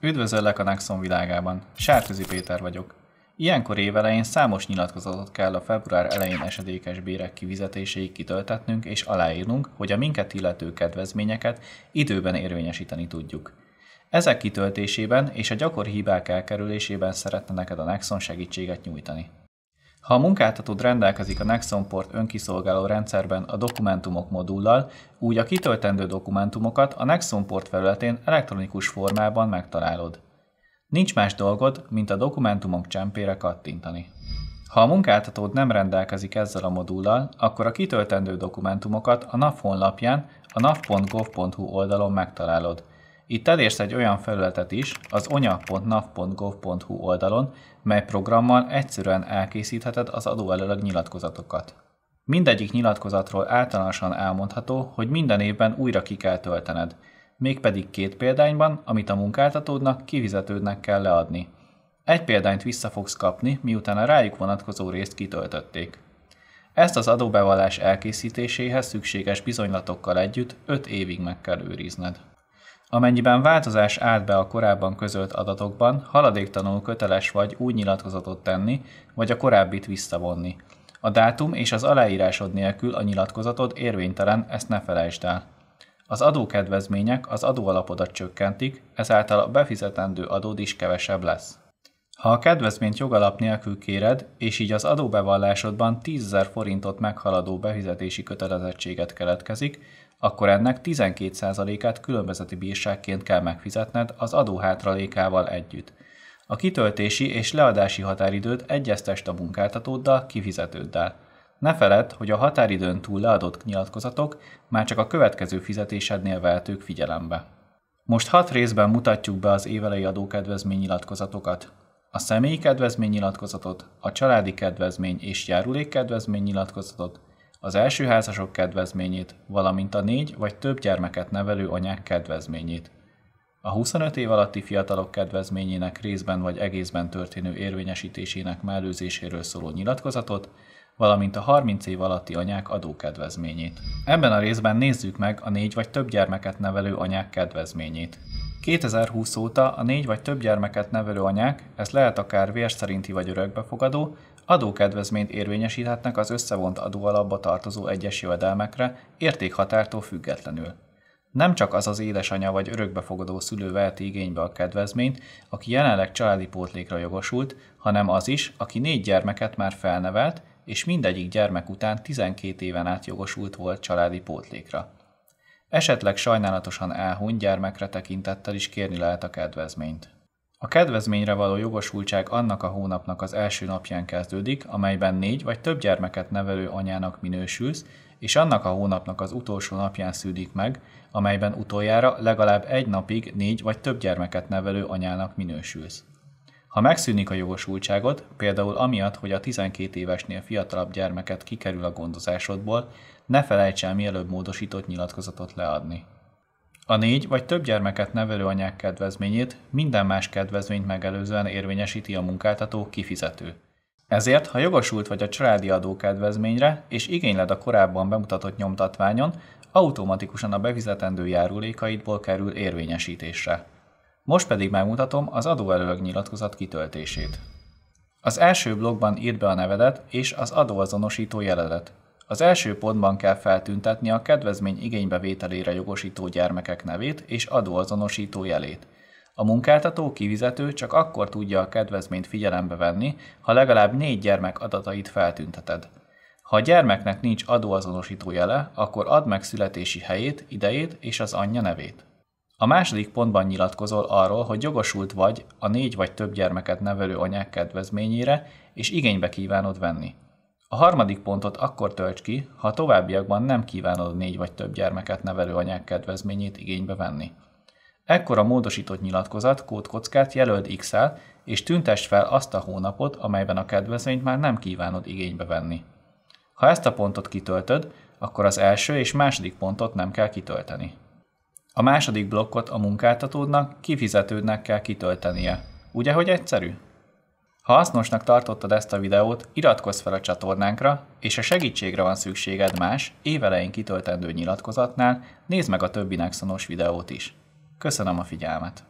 Üdvözöllek a Nexon világában, Sárközi Péter vagyok. Ilyenkor évelején számos nyilatkozatot kell a február elején esedékes bérek kifizetéséig kitöltetnünk és aláírnunk, hogy a minket illető kedvezményeket időben érvényesíteni tudjuk. Ezek kitöltésében és a gyakori hibák elkerülésében szeretne neked a Nexon segítséget nyújtani. Ha a munkáltatód rendelkezik a Nexon Port önkiszolgáló rendszerben a dokumentumok modullal, úgy a kitöltendő dokumentumokat a Nexon Port felületén elektronikus formában megtalálod. Nincs más dolgod, mint a dokumentumok csempére kattintani. Ha a munkáltatód nem rendelkezik ezzel a modullal, akkor a kitöltendő dokumentumokat a NAV honlapján, a nav.gov.hu oldalon megtalálod. Itt elérsz egy olyan felületet is, az onya.nav.gov.hu oldalon, mely programmal egyszerűen elkészítheted az adóelőleg nyilatkozatokat. Mindegyik nyilatkozatról általánosan elmondható, hogy minden évben újra ki kell töltened, mégpedig 2 példányban, amit a munkáltatódnak, kifizetődnek kell leadni. Egy példányt vissza fogsz kapni, miután a rájuk vonatkozó részt kitöltötték. Ezt az adóbevallás elkészítéséhez szükséges bizonylatokkal együtt 5 évig meg kell őrizned. Amennyiben változás állt be a korábban közölt adatokban, haladéktalanul köteles vagy új nyilatkozatot tenni, vagy a korábbit visszavonni. A dátum és az aláírásod nélkül a nyilatkozatod érvénytelen, ezt ne felejtsd el. Az adókedvezmények az adóalapodat csökkentik, ezáltal a befizetendő adód is kevesebb lesz. Ha a kedvezményt jogalap nélkül kéred, és így az adóbevallásodban 10 000 forintot meghaladó befizetési kötelezettséget keletkezik, akkor ennek 12%-át különbözeti bírságként kell megfizetned az adó hátralékával együtt. A kitöltési és leadási határidőt egyeztesd a munkáltatóddal, kifizetőddel. Ne feledd, hogy a határidőn túl leadott nyilatkozatok már csak a következő fizetésednél vehetők figyelembe. Most 6 részben mutatjuk be az évelei adókedvezménynyilatkozatokat. A személyi kedvezménynyilatkozatot, a családi kedvezmény és járulékkedvezménynyilatkozatot, az elsőházasok kedvezményét, valamint a 4 vagy több gyermeket nevelő anyák kedvezményét. A 25 év alatti fiatalok kedvezményének részben vagy egészben történő érvényesítésének mellőzéséről szóló nyilatkozatot, valamint a 30 év alatti anyák adókedvezményét. Ebben a részben nézzük meg a 4 vagy több gyermeket nevelő anyák kedvezményét. 2020 óta a 4 vagy több gyermeket nevelő anyák, ez lehet akár vér szerinti vagy örökbefogadó, adókedvezményt érvényesíthetnek az összevont adóalapba tartozó egyes jövedelmekre értékhatártól függetlenül. Nem csak az az édesanyja vagy örökbefogadó szülő veheti igénybe a kedvezményt, aki jelenleg családi pótlékra jogosult, hanem az is, aki 4 gyermeket már felnevelt, és mindegyik gyermek után 12 éven át jogosult volt családi pótlékra. Esetleg sajnálatosan elhunyt gyermekre tekintettel is kérni lehet a kedvezményt. A kedvezményre való jogosultság annak a hónapnak az első napján kezdődik, amelyben 4 vagy több gyermeket nevelő anyának minősülsz, és annak a hónapnak az utolsó napján szűnik meg, amelyben utoljára legalább 1 napig 4 vagy több gyermeket nevelő anyának minősülsz. Ha megszűnik a jogosultságod, például amiatt, hogy a 12 évesnél fiatalabb gyermeket kikerül a gondozásodból, ne felejts el mielőbb módosított nyilatkozatot leadni. A 4 vagy több gyermeket nevelő anyák kedvezményét minden más kedvezményt megelőzően érvényesíti a munkáltató, kifizető. Ezért, ha jogosult vagy a családi adókedvezményre, és igényled a korábban bemutatott nyomtatványon, automatikusan a befizetendő járulékaidból kerül érvényesítésre. Most pedig megmutatom az adóelőleg nyilatkozat kitöltését. Az első blokkban írd be a nevedet és az adóazonosító jeledet. Az első pontban kell feltüntetni a kedvezmény igénybevételére jogosító gyermekek nevét és adóazonosító jelét. A munkáltató, kifizető csak akkor tudja a kedvezményt figyelembe venni, ha legalább 4 gyermek adatait feltünteted. Ha a gyermeknek nincs adóazonosító jele, akkor add meg születési helyét, idejét és az anyja nevét. A második pontban nyilatkozol arról, hogy jogosult vagy a 4 vagy több gyermeket nevelő anyák kedvezményére, és igénybe kívánod venni. A harmadik pontot akkor tölts ki, ha a továbbiakban nem kívánod 4 vagy több gyermeket nevelő anyák kedvezményét igénybe venni. Ekkor a módosított nyilatkozat kódkockát jelöld X-el, és tüntesd fel azt a hónapot, amelyben a kedvezményt már nem kívánod igénybe venni. Ha ezt a pontot kitöltöd, akkor az első és második pontot nem kell kitölteni. A második blokkot a munkáltatódnak, kifizetődnek kell kitöltenie. Ugye, hogy egyszerű? Ha hasznosnak tartottad ezt a videót, iratkozz fel a csatornánkra, és ha segítségre van szükséged más, évelején kitöltendő nyilatkozatnál, nézd meg a többi Nexonos videót is. Köszönöm a figyelmet!